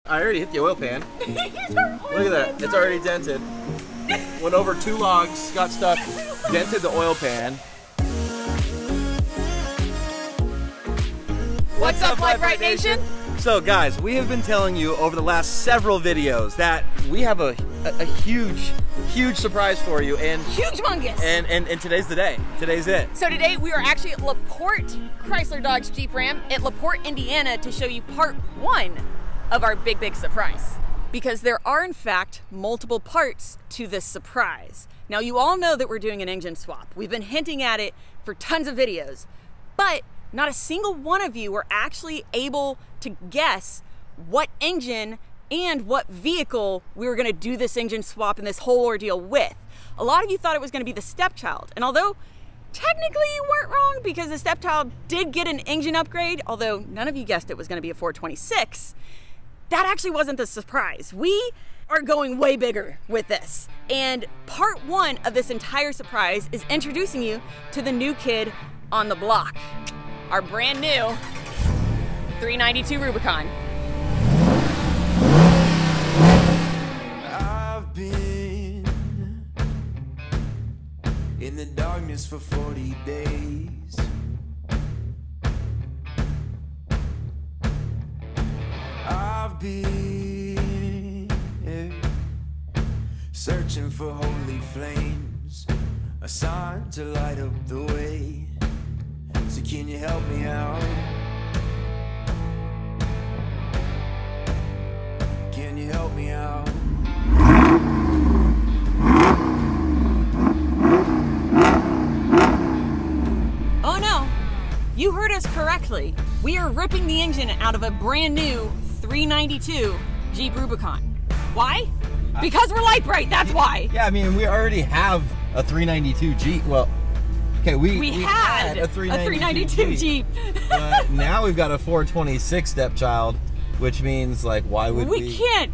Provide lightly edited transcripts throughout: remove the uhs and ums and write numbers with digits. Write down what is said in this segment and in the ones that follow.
I already hit the oil pan. Look at that, it's already dented. Went over 2 logs, got stuck, dented the oil pan. What's up, Brite Nation? So guys, we have been telling you over the last several videos that we have a huge surprise for you, and humongous. And today's the day. Today's it. So today we are actually at LaPorte Chrysler Dodge Jeep Ram at LaPorte, Indiana, to show you part 1 of our big surprise. Because there are in fact multiple parts to this surprise. Now you all know that we're doing an engine swap. We've been hinting at it for tons of videos, but not a single one of you were actually able to guess what engine and what vehicle we were gonna do this engine swap and this whole ordeal with. A lot of you thought it was gonna be the Stepchild, and although technically you weren't wrong because the Stepchild did get an engine upgrade, although none of you guessed it was gonna be a 426, that actually wasn't the surprise. We are going way bigger with this. And part 1 of this entire surprise is introducing you to the new kid on the block, our brand new 392 Rubicon. I've been in the darkness for 40 days. I've been searching for holy flames, a sign to light up the way. So can you help me out? Can you help me out? Oh no, you heard us correctly. We are ripping the engine out of a brand new 392 Jeep Rubicon. Why? Because we're Lite Brite, that's why. Yeah, I mean, we already have a 392 Jeep. Well, okay, we had a 392 Jeep. But now we've got a 426 Stepchild, which means, like, why would we can't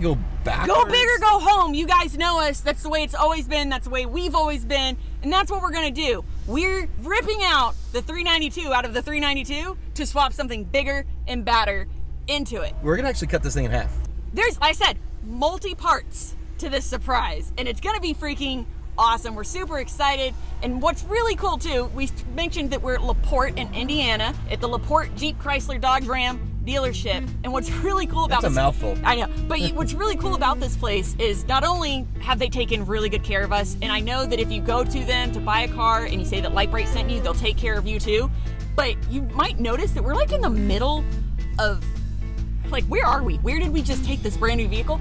go backwards? Go big or go home. You guys know us. That's the way it's always been. That's the way we've always been. And that's what we're going to do. We're ripping out the 392 out of the 392 to swap something bigger and badder into it. We're going to actually cut this thing in half. There's, like I said, multi-parts to this surprise. And it's going to be freaking awesome. We're super excited. And what's really cool too, we mentioned that we're at LaPorte in Indiana at the LaPorte Jeep Chrysler Dodge Ram dealership. And what's really cool about this— That's a mouthful. I know, but what's really cool about this place is not only have they taken really good care of us, and I know that if you go to them to buy a car and you say that Lite Brite sent you, they'll take care of you too. But you might notice that we're like in the middle of, like, where are we? Where did we just take this brand new vehicle?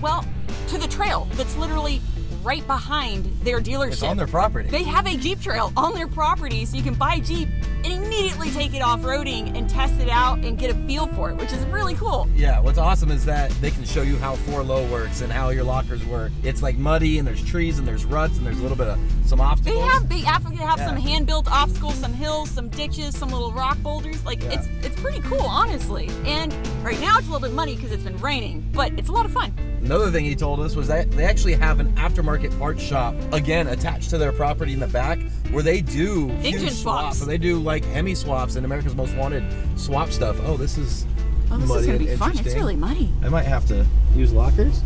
Well, to the trail that's literally right behind their dealership. It's on their property. They have a Jeep trail on their property, so you can buy a Jeep and immediately take it off-roading and test it out and get a feel for it, which is really cool. Yeah, what's awesome is that they can show you how 4-low works and how your lockers work. It's like muddy, and there's trees, and there's ruts, and there's a little bit of some obstacles. They have some hand-built obstacles, some hills, some ditches, some little rock boulders. Like, it's pretty cool, honestly. And right now it's a little bit muddy because it's been raining, but it's a lot of fun. Another thing he told us was that they actually have an aftermarket parts shop, again, attached to their property in the back, where they do engine swaps. So they do like Hemi swaps and America's Most Wanted swap stuff. Oh, this is muddy. This is gonna be fun. It's really muddy. I might have to use lockers.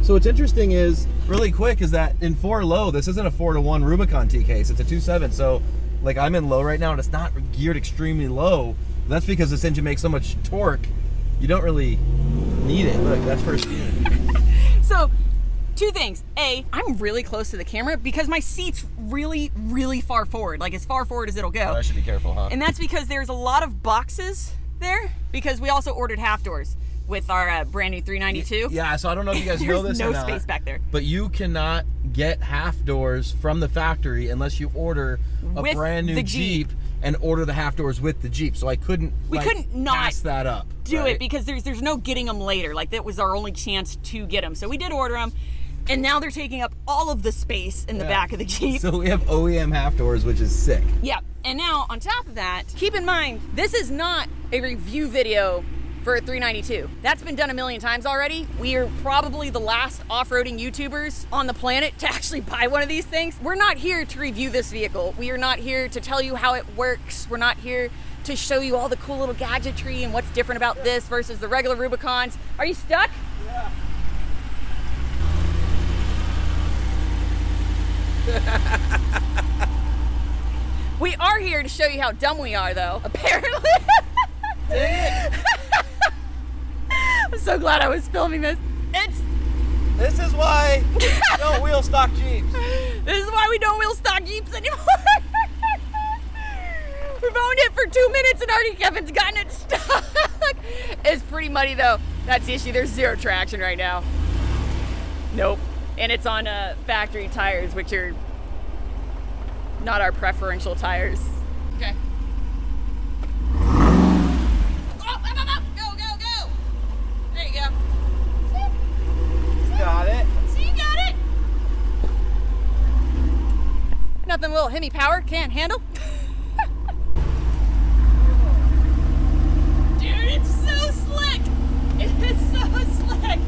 So what's interesting is, really quick, is that in 4-low, this isn't a 4-to-1 Rubicon T case. It's a 2.7. So, like, I'm in low right now, and it's not geared extremely low. That's because this engine makes so much torque, you don't really need it. Look, that's first gear. So, 2 things. A, I'm really close to the camera because my seat's really far forward, like as far forward as it'll go. Oh, I should be careful, huh? And that's because there's a lot of boxes there, because we also ordered half doors with our brand new 392. Yeah, so I don't know if you guys know this or not. There's no space back there. But you cannot get half doors from the factory unless you order a brand new Jeep and order the half doors with the Jeep. So I couldn't pass that up. Do it because there's no getting them later. Like, that was our only chance to get them. So we did order them, and now they're taking up all of the space in the back of the Jeep. So we have OEM half doors, which is sick. Yeah, and now on top of that, keep in mind, this is not a review video for a 392. That's been done a million times already. We are probably the last off-roading YouTubers on the planet to actually buy one of these things. We're not here to review this vehicle. We are not here to tell you how it works. We're not here to show you all the cool little gadgetry and what's different about this versus the regular Rubicons. Are you stuck? Yeah. We are here to show you how dumb we are, though, apparently. Dang it. I'm so glad I was filming this. This is why we don't wheel stock Jeeps. This is why we don't wheel stock Jeeps anymore. We've owned it for 2 minutes and already Kevin's gotten it stuck. It's pretty muddy though. That's the issue. There's zero traction right now. Nope. And it's on factory tires, which are not our preferential tires. Okay. Oh, go. There you go. Got it. See, you got it. Nothing little Hemi power can't handle. Dude, it's so slick. It is so slick.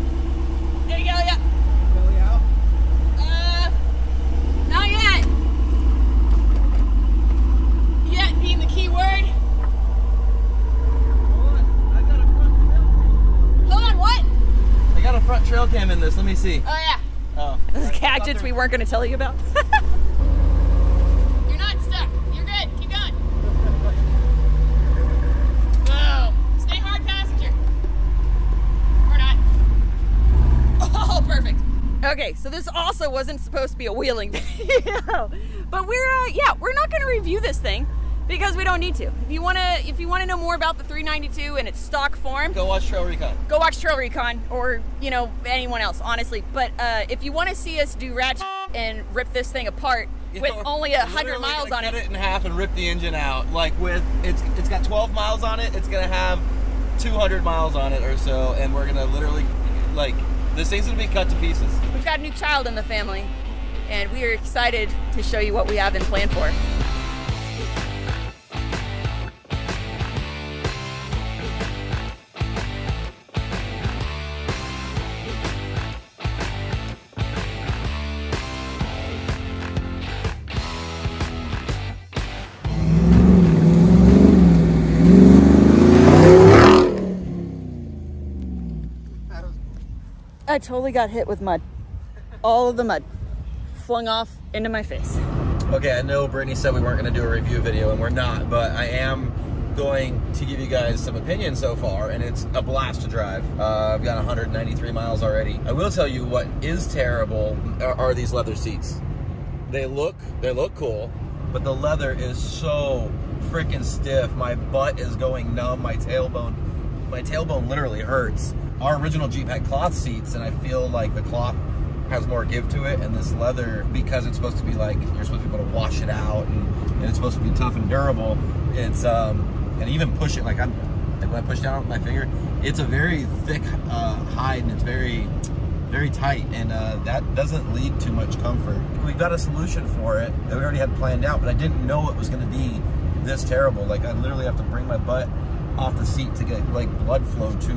There you go, yeah. Really out? Not yet. Yet being the key word. Hold on, what? I got a front trail cam in this. Let me see. Oh, yeah. Oh. Those gadgets we weren't going to tell you about. You're not stuck. You're good. Keep going. Whoa. Stay hard passenger. Or not. Oh, perfect. Okay, so this also wasn't supposed to be a wheeling video, but we're not going to review this thing because we don't need to. If you want to know more about the 392 in its stock form, Go watch Trail Recon. go watch Trail Recon or, you know, anyone else, honestly. But if you want to see us do rad and rip this thing apart with only 100 miles on it. Cut it in half and rip the engine out. Like it's got 12 miles on it. It's gonna have 200 miles on it or so, and we're gonna literally, like, this thing's gonna be cut to pieces. We've got a new child in the family, and we are excited to show you what we have in plan for. I totally got hit with mud. All of the mud flung off into my face. Okay, I know Brittany said we weren't going to do a review video, and we're not, but I am going to give you guys some opinions so far, and it's a blast to drive. I've got 193 miles already. I will tell you what is terrible are these leather seats. They look cool, but the leather is so freaking stiff. My butt is going numb. My tailbone literally hurts. Our original Jeep had cloth seats, and I feel like the cloth has more give to it, and this leather, because it's supposed to be like, you're supposed to be able to wash it out, and it's supposed to be tough and durable, it's, and even push it, like when I push down with my finger, it's a very thick hide, and it's very, very tight, and that doesn't lead to much comfort. We've got a solution for it that we already had planned out, but I didn't know it was gonna be this terrible. Like, I literally have to bring my butt off the seat to get, like, blood flow to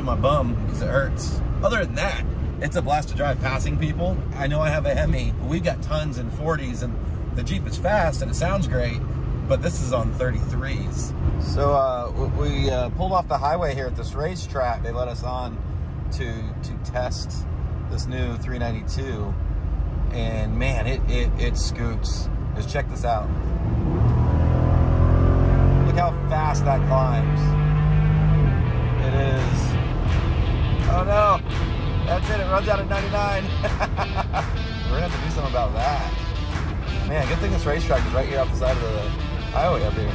my bum because it hurts. Other than that, it's a blast to drive passing people. I know I have a Hemi, but we've got tons in 40s, and the Jeep is fast and it sounds great, but this is on 33s. So we pulled off the highway here at this racetrack. They let us on to test this new 392, and man, it scoots. Just check this out. Look how fast that climbs. It is. Oh no, that's it, it runs out at 99. We're gonna have to do something about that. Man, good thing this racetrack is right here off the side of the highway up here.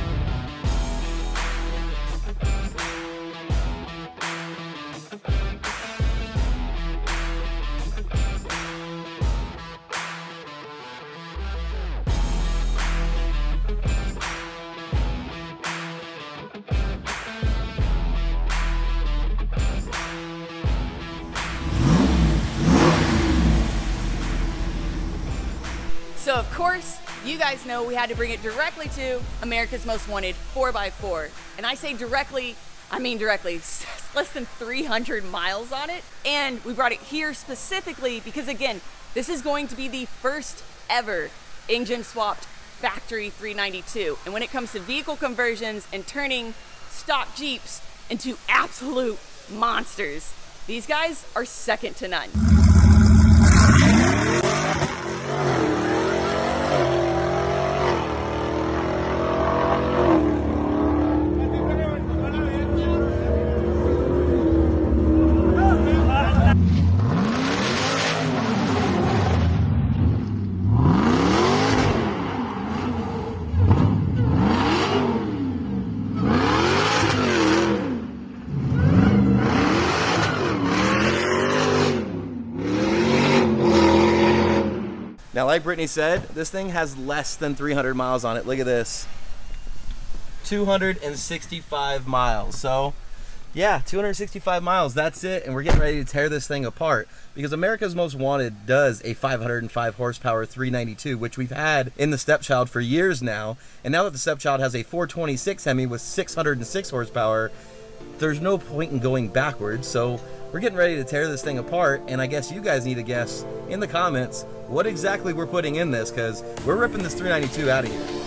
So of course, you guys know we had to bring it directly to America's Most Wanted 4x4. And I say directly I mean directly, less than 300 miles on it. And we brought it here specifically because, again, this is going to be the first ever engine swapped factory 392. And when it comes to vehicle conversions and turning stock Jeeps into absolute monsters, these guys are second to none. Now, like Brittany said, this thing has less than 300 miles on it. Look at this. 265 miles. So, yeah, 265 miles. That's it. And we're getting ready to tear this thing apart because America's Most Wanted does a 505 horsepower 392, which we've had in the Stepchild for years now. And now that the Stepchild has a 426 Hemi with 606 horsepower, there's no point in going backwards. So we're getting ready to tear this thing apart, and I guess you guys need to guess in the comments what exactly we're putting in this, because we're ripping this 392 out of here.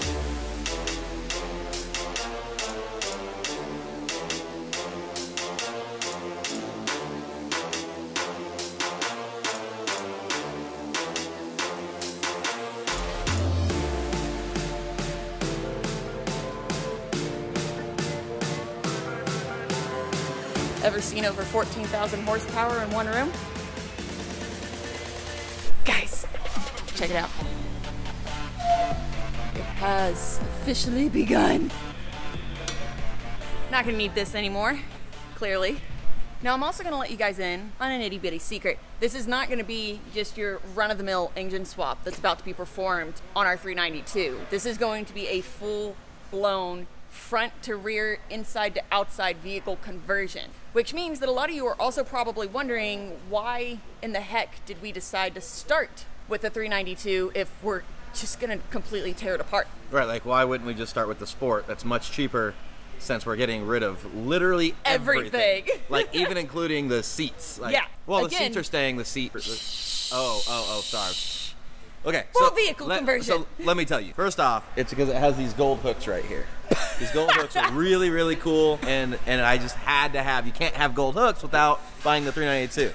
Ever seen over 14,000 horsepower in one room? Guys, check it out. It has officially begun. Not gonna need this anymore, clearly. Now I'm also gonna let you guys in on an itty bitty secret. This is not gonna be just your run-of-the-mill engine swap that's about to be performed on our 392. This is going to be a full-blown front to rear, inside to outside vehicle conversion, which means that a lot of you are also probably wondering, why in the heck did we decide to start with the 392 if we're just gonna completely tear it apart? Right, like why wouldn't we just start with the Sport? That's much cheaper since we're getting rid of literally everything. Like even including the seats. Like, yeah. Well, again, the seats are staying the seat. Oh, sorry. Okay, full vehicle conversion. So let me tell you. First off, it's because it has these gold hooks right here. These gold hooks are really, really cool, and I just had to have. You can't have gold hooks without buying the 392.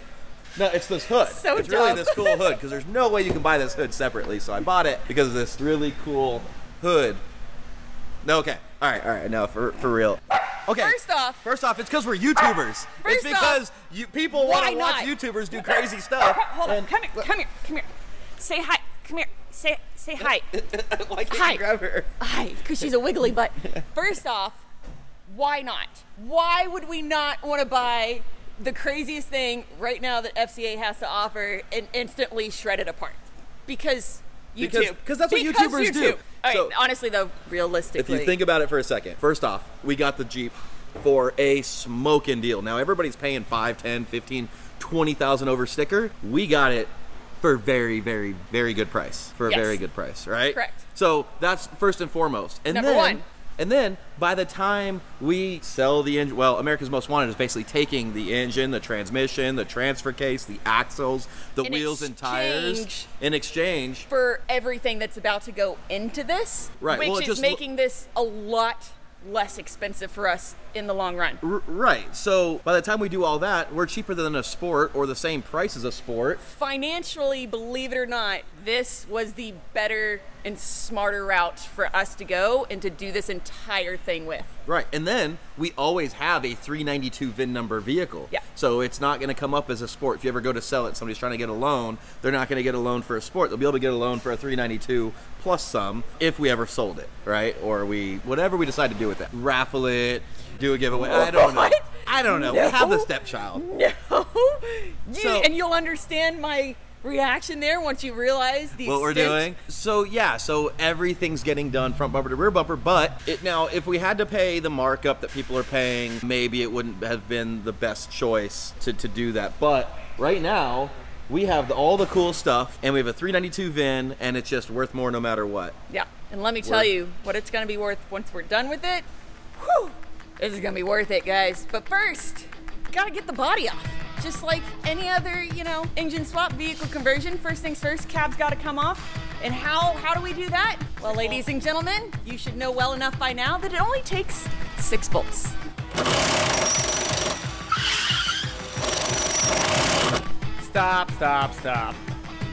No, it's this hood. So it's dumb. Really this cool hood, because there's no way you can buy this hood separately. So I bought it because of this really cool hood. No, okay. All right. No, for real. Okay. First off, it's because we're YouTubers. It's because people want to watch YouTubers do crazy stuff. Hold on. Come here. Say hi. Come here. Say hi. Why can't you grab her? Hi, because she's a wiggly butt. First off, why not? Why would we not want to buy the craziest thing right now that FCA has to offer and instantly shred it apart? Because YouTube. Because that's what YouTubers do. All right, so, honestly though, realistically. If you think about it for a second, first off, we got the Jeep for a smoking deal. Now everybody's paying 5, 10, 15, 20,000 over sticker. We got it for a very, very, very good price. For a very good price, right? Correct. So that's first and foremost. And Number one. And then by the time we sell the engine, well, America's Most Wanted is basically taking the engine, the transmission, the transfer case, the axles, the wheels and tires in exchange for everything that's about to go into this, right? Which is making this a lot less expensive for us in the long run. Right. So by the time we do all that, we're cheaper than a Sport or the same price as a Sport. Financially, believe it or not, this was the better and smarter route for us to go and to do this entire thing with. Right. And then we always have a 392 VIN number vehicle. Yeah. So it's not going to come up as a Sport. If you ever go to sell it, somebody's trying to get a loan, they're not going to get a loan for a Sport. They'll be able to get a loan for a 392 plus some if we ever sold it, right? Or whatever we decide to do with it. Raffle it, do a giveaway. I don't know. I don't know. No. We have the Stepchild. No. And you'll understand my reaction there once you realize the what we're doing. So yeah, so everything's getting done front bumper to rear bumper, but now if we had to pay the markup that people are paying, maybe it wouldn't have been the best choice to do that. But right now we have all the cool stuff, and we have a 392 VIN, and it's just worth more no matter what. Yeah, and let me tell you what it's going to be worth once we're done with it. Whew. This is gonna be worth it, guys. But first, gotta get the body off. Just like any other, you know, engine swap, vehicle conversion, first things first, cab's gotta come off. And how do we do that? Well, ladies and gentlemen, you should know well enough by now that it only takes 6 bolts. Stop.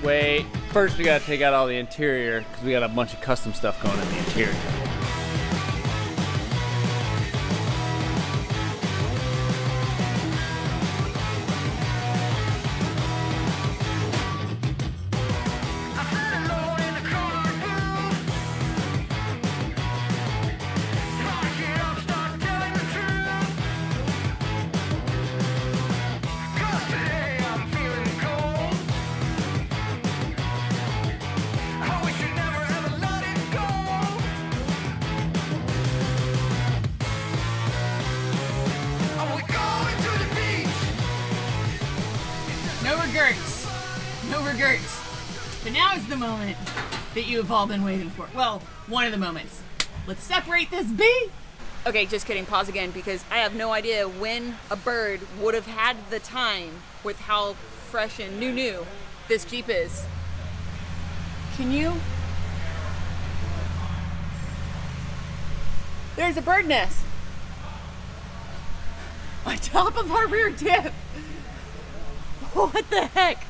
Wait. First we gotta take out all the interior because we got a bunch of custom stuff going in the interior. No regrets. But now is the moment that you have all been waiting for. Well, one of the moments. Let's separate this bee. Okay, just kidding, pause again, because I have no idea when a bird would have had the time with how fresh and new this Jeep is. Can you? There's a bird nest on top of our rear diff. What the heck?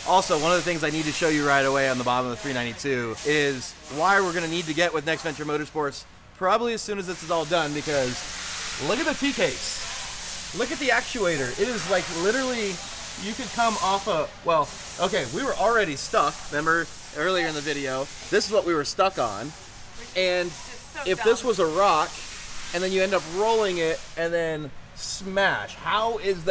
Also, one of the things I need to show you right away on the bottom of the 392 is why we're going to need to get with Next Venture Motorsports probably as soon as this is all done, because look at the T-case. Look at the actuator. It is like literally, you could come off a, well, okay, we were already stuck, remember earlier in the video, this is what we were stuck on. And if this was a rock and then you end up rolling it and then smash, how is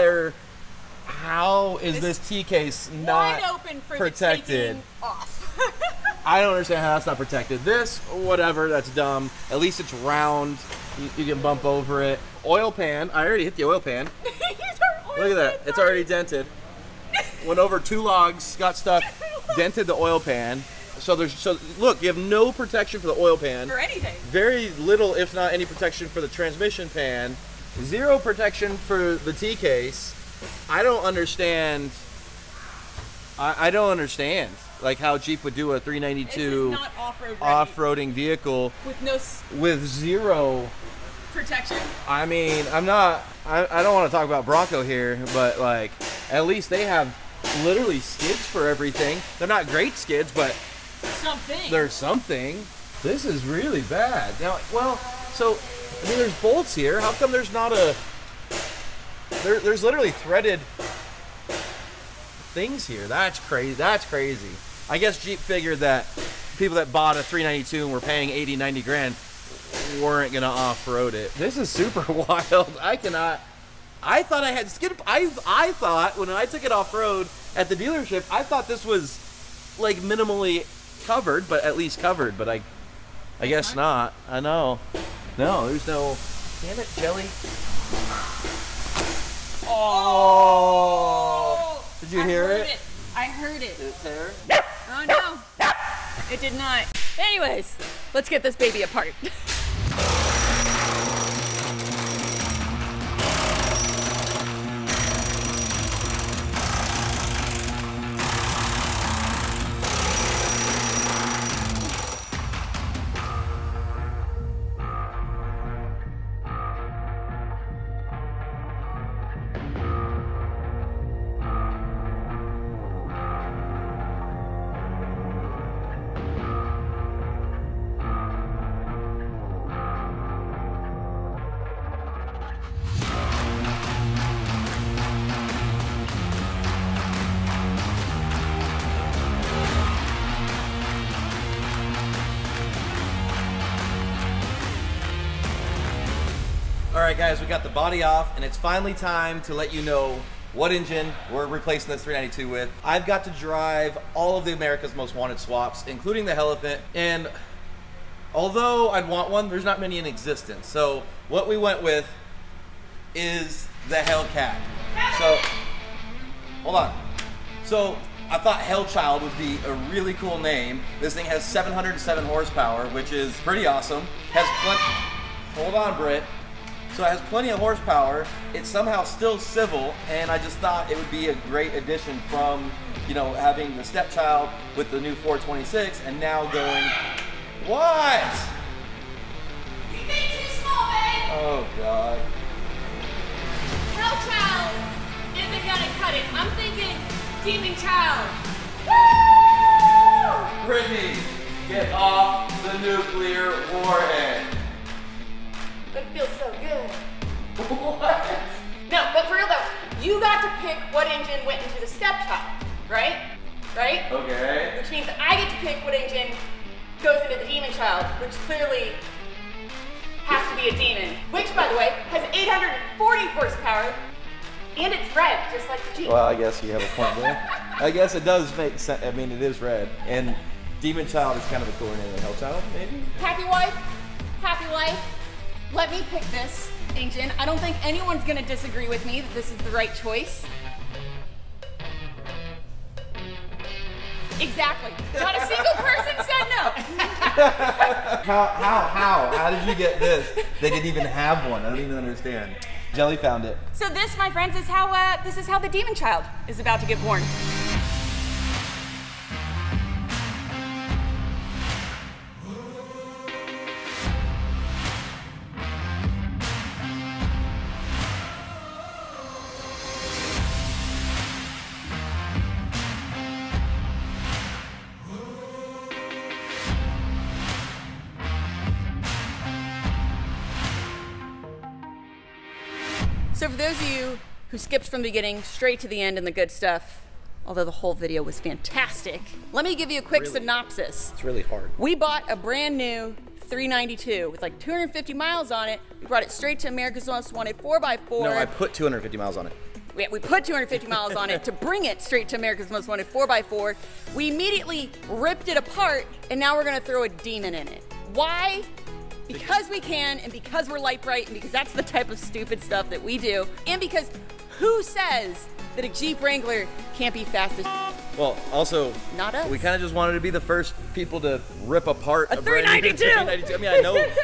this T-case not open for protected? The off. I don't understand how that's not protected. This, whatever, that's dumb. At least it's round. You can bump over it. Oil pan. I already hit the oil pan. Look at that. It's already dented. Went over 2 logs, got stuck, dented the oil pan. So look, you have no protection for the oil pan. For anything. Very little, if not any, protection for the transmission pan. 0 protection for the T-case. I don't understand. I don't understand like how Jeep would do a 392 off-roading vehicle with 0 protection. I mean, I don't want to talk about Bronco here, but like at least they have literally skids for everything. They're not great skids, but there's something. This is really bad. Now, well, so I mean, there's bolts here. How come there's not a? There's literally threaded things here. That's crazy. That's crazy. I guess Jeep figured that people that bought a 392 and were paying 80, 90 grand weren't gonna off-road it. This is super wild. I thought I had skid. I thought when I took it off-road at the dealership, I thought this was like minimally covered, but at least covered. But I guess not. I know. No, there's no. Damn it, Jelly. Oh! Did you hear it? I heard it. Did it tear? Oh no! It did not. Anyways, let's get this baby apart. Alright guys, we got the body off, and it's finally time to let you know what engine we're replacing this 392 with. I've got to drive all of the America's Most Wanted swaps, including the Elephant, and although I'd want one, there's not many in existence. So what we went with is the Hellcat. So, hold on. So I thought Hellchild would be a really cool name. This thing has 707 horsepower, which is pretty awesome. Has plenty. hold on, Brite. So it has plenty of horsepower. It's somehow still civil, and I just thought it would be a great addition from, you know, having the Stepchild with the new 426, and now going, what? You think too small, babe. Oh God. Hellchild isn't gonna cut it. I'm thinking Teaming Child. Woo! Brittany, get off the nuclear warhead. It feels so good. What? No, but for real though, you got to pick what engine went into the Stepchild, right? Right? Okay. Which means I get to pick what engine goes into the Demon Child, which clearly has to be a demon. Which, by the way, has 840 horsepower, and it's red, just like the Jeep. Well, I guess you have a point there. I guess it does make sense. I mean, it is red, and Demon Child is kind of a cooler name than Hellchild, maybe? Happy wife, happy life. Let me pick this engine. I don't think anyone's gonna disagree with me that this is the right choice. Exactly. Not a single person said no. How did you get this? They didn't even have one. I don't even understand. Jelly found it. So this, my friends, is how the Demon Child is about to get born. So for those of you who skipped from the beginning straight to the end and the good stuff, although the whole video was fantastic, let me give you a quick synopsis. It's really hard. We bought a brand new 392 with like 250 miles on it. We brought it straight to America's Most Wanted 4x4. No, I put 250 miles on it. We put 250 miles on it to bring it straight to America's Most Wanted 4x4. We immediately ripped it apart, and now we're gonna throw a demon in it. Why? Because we can, and because we're Lite Brite, and because that's the type of stupid stuff that we do, and because who says that a Jeep Wrangler can't be fast as Well, also, not us. we kind of just wanted to be the first people to rip apart a 392. 392. I mean,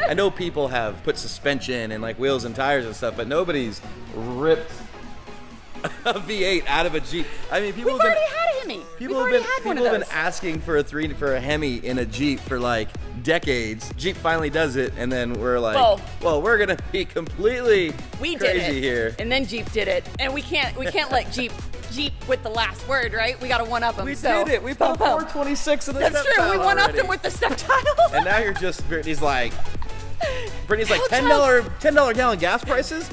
I know people have put suspension and like wheels and tires and stuff, but nobody's ripped a V8 out of a Jeep. I mean, people We've already had a Hemi. People have been asking for a Hemi in a Jeep for like decades. Jeep finally does it, and then we're like, well, we're gonna be completely crazy here. And then Jeep did it, and we can't let Jeep with the last word, right? We got to one up them. We did it. We put a 426 in the That's true. We one upped them with the Stepchild. And now you're just Brittany's like $10 gallon gas prices.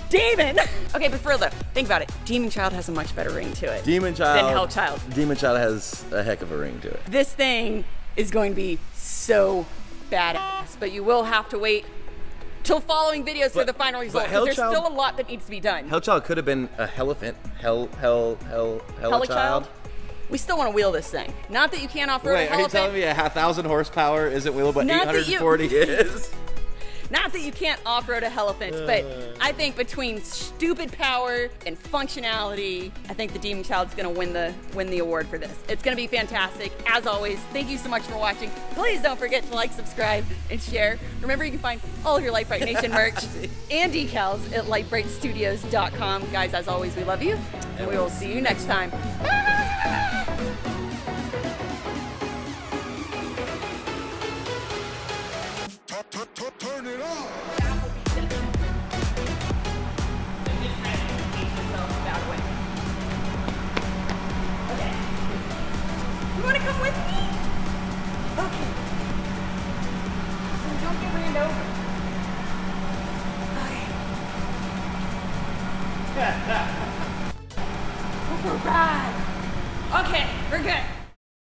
Demon. Okay, but for real though, think about it. Demon Child has a much better ring to it than Hellchild. Demon Child has a heck of a ring to it. This thing is going to be so badass, but you will have to wait till following videos for the final result, because there's still a lot that needs to be done. Hellchild could have been a Hellchild. We still want to wheel this thing. Not that you can't off-road a Wait, are you telling me a 1,000 horsepower isn't wheelable, but 840 is? Not that you can't off-road a Hellchild, but I think between stupid power and functionality, I think the Demon Child's gonna win the award for this. It's gonna be fantastic. As always, thank you so much for watching. Please don't forget to like, subscribe, and share. Remember, you can find all of your Lite Brite Nation merch and decals at litebritstudios.com. Guys, as always, we love you, and we will see you next time. Turn it on. Okay. You want to come with me? Okay. So don't get ran over. Okay. Go for a ride. Okay, we're good.